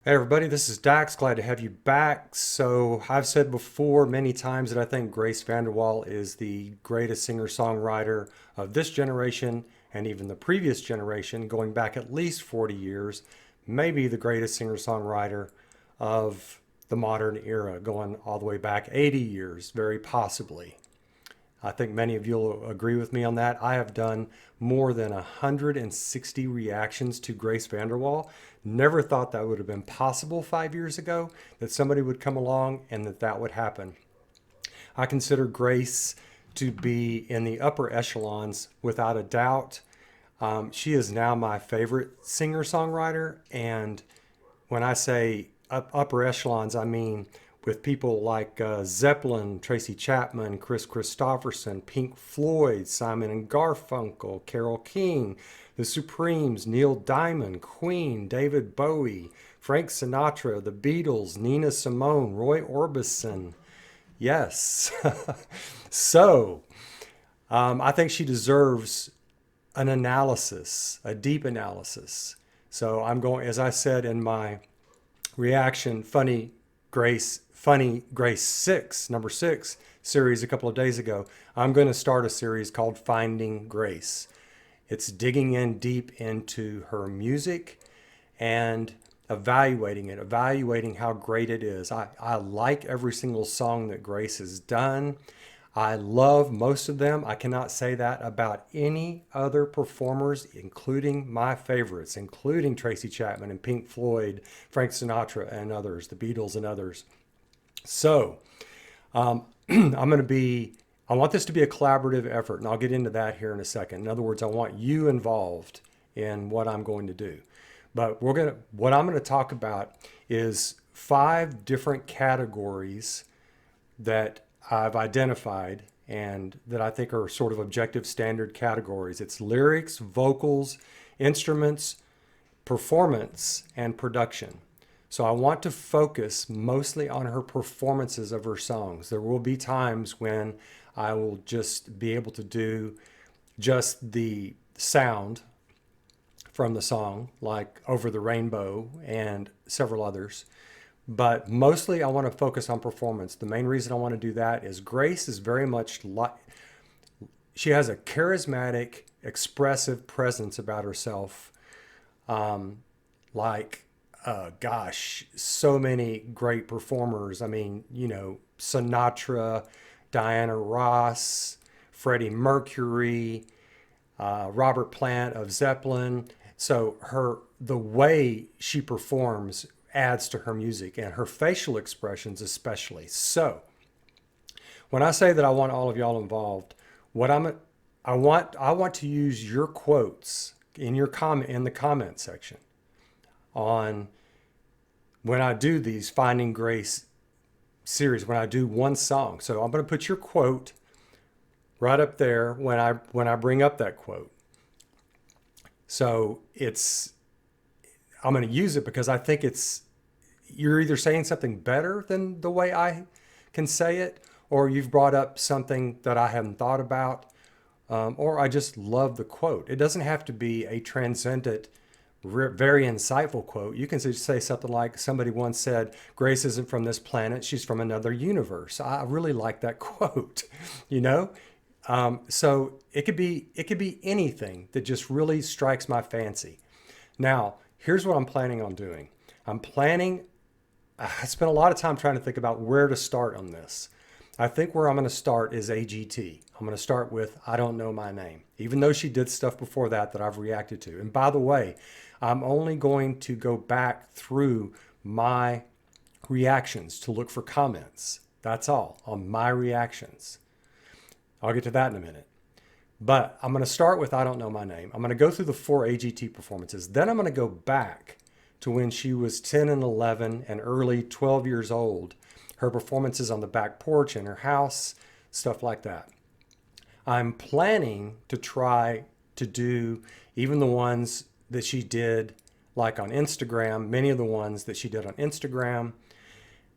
Hey everybody, this is Dax. Glad to have you back. So, I've said before many times that I think Grace Vanderwaal is the greatest singer-songwriter of this generation and even the previous generation, going back at least 40 years, maybe the greatest singer-songwriter of the modern era, going all the way back 80 years, very possibly. I think many of you will agree with me on that. I have done more than 160 reactions to Grace Vanderwaal. Never thought that would have been possible 5 years ago, that somebody would come along and that would happen. I consider Grace to be in the upper echelons without a doubt. She is now my favorite singer songwriter. And when I say upper echelons, I mean with people like Zeppelin, Tracy Chapman, Chris Christopherson, Pink Floyd, Simon and Garfunkel, Carole King, The Supremes, Neil Diamond, Queen, David Bowie, Frank Sinatra, The Beatles, Nina Simone, Roy Orbison. Yes. So, I think she deserves an analysis, a deep analysis. So I'm going, as I said in my reaction, Funny Grace 6, number 6 series a couple of days ago, I'm going to start a series called Finding Grace. It's digging in deep into her music and evaluating how great it is. I like every single song that Grace has done. I love most of them. I cannot say that about any other performers, including my favorites, including Tracy Chapman and Pink Floyd, Frank Sinatra and others, the Beatles and others. So I'm going to be, I want this to be a collaborative effort, and I'll get into that here in a second. In other words, I want you involved in what I'm going to do. But what I'm going to talk about is 5 different categories that I've identified and that I think are sort of objective standard categories. It's lyrics, vocals, instruments, performance, and production. So I want to focus mostly on her performances of her songs. There will be times when I will just be able to do just the sound from the song, like Over the Rainbow and several others. But mostly I want to focus on performance. The main reason I want to do that is Grace is very much like, she has a charismatic, expressive presence about herself. Like, gosh, so many great performers. I mean, Sinatra, Diana Ross, Freddie Mercury, Robert Plant of Zeppelin. So the way she performs adds to her music and her facial expressions especially. So when I say that I want all of y'all involved, I want to use your quotes in the comment section on when I do these Finding Grace series, when I do one song. So I'm going to put your quote right up there when I bring up that quote. So I'm going to use it because I think you're either saying something better than the way I can say it, or you've brought up something that I hadn't thought about, or I just love the quote. It doesn't have to be a transcendent, very insightful quote. You can just say something like, somebody once said, Grace isn't from this planet, she's from another universe. I really like that quote, you know? So it could be anything that just really strikes my fancy. Now, here's what I'm planning on doing. I spent a lot of time trying to think about where to start on this. I think where I'm going to start is AGT. I'm going to start with I Don't Know My Name, even though she did stuff before that I've reacted to. And by the way, I'm only going to go back through my reactions to look for comments. That's all on my reactions. I'll get to that in a minute. But I'm going to start with I Don't Know My Name. I'm going to go through the 4 AGT performances. Then I'm going to go back to when she was 10 and 11 and early 12 years old. Her performances on the back porch in her house, stuff like that. I'm planning to try to do even the ones that she did like on Instagram, many of the ones that she did on Instagram.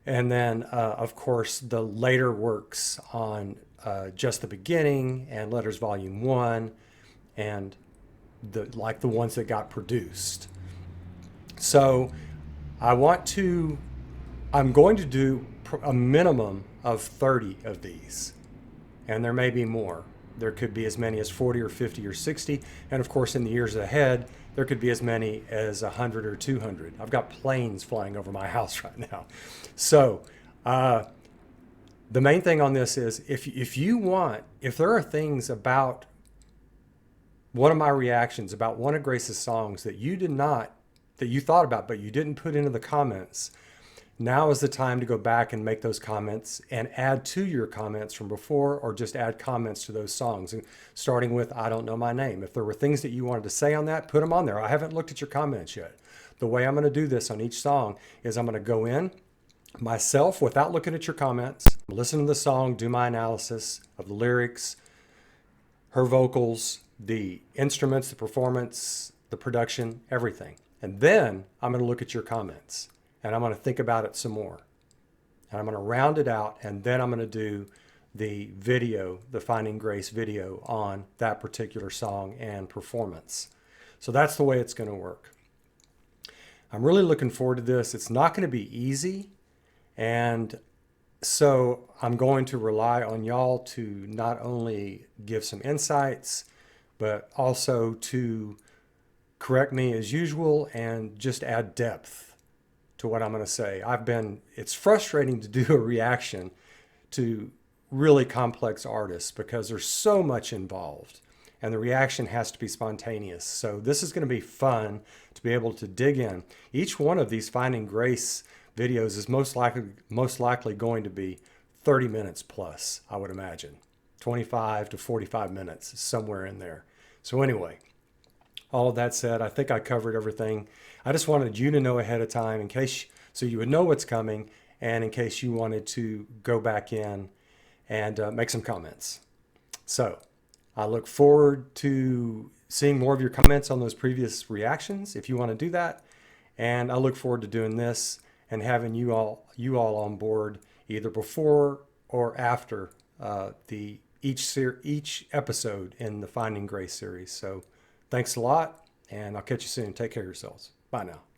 And then, of course, the later works on Just the Beginning and Letters Volume 1 and the ones that got produced. So I want to, I'm going to do a minimum of 30 of these, and there may be more. There could be as many as 40 or 50 or 60. And of course, in the years ahead, there could be as many as 100 or 200. I've got planes flying over my house right now. So, the main thing on this is if you want, if there are things about one of my reactions, about one of Grace's songs that you did not, that you thought about, but you didn't put into the comments, now is the time to go back and make those comments and add to your comments from before, or just add comments to those songs. And starting with I Don't Know My Name. If there were things that you wanted to say on that, put them on there. I haven't looked at your comments yet. The way I'm going to do this on each song is I'm going to go in myself without looking at your comments, listen to the song, do my analysis of the lyrics, her vocals, the instruments, the performance, the production, everything. And then I'm going to look at your comments and I'm going to think about it some more. And I'm going to round it out, and then I'm going to do the video, the Finding Grace video on that particular song and performance. So that's the way it's going to work. I'm really looking forward to this. It's not going to be easy. And so I'm going to rely on y'all to not only give some insights, but also to correct me as usual and just add depth to what I'm going to say. It's frustrating to do a reaction to really complex artists because there's so much involved and the reaction has to be spontaneous. So this is going to be fun to be able to dig in. Each one of these Finding Grace videos is most likely going to be 30 minutes plus, I would imagine. 25 to 45 minutes, somewhere in there. So anyway, all of that said, I think I covered everything. I just wanted you to know ahead of time, in case, so you would know what's coming, and in case you wanted to go back in and make some comments. So I look forward to seeing more of your comments on those previous reactions, if you want to do that. And I look forward to doing this and having you all on board either before or after each episode in the Finding Grace series. So thanks a lot, and I'll catch you soon. Take care of yourselves. Bye now.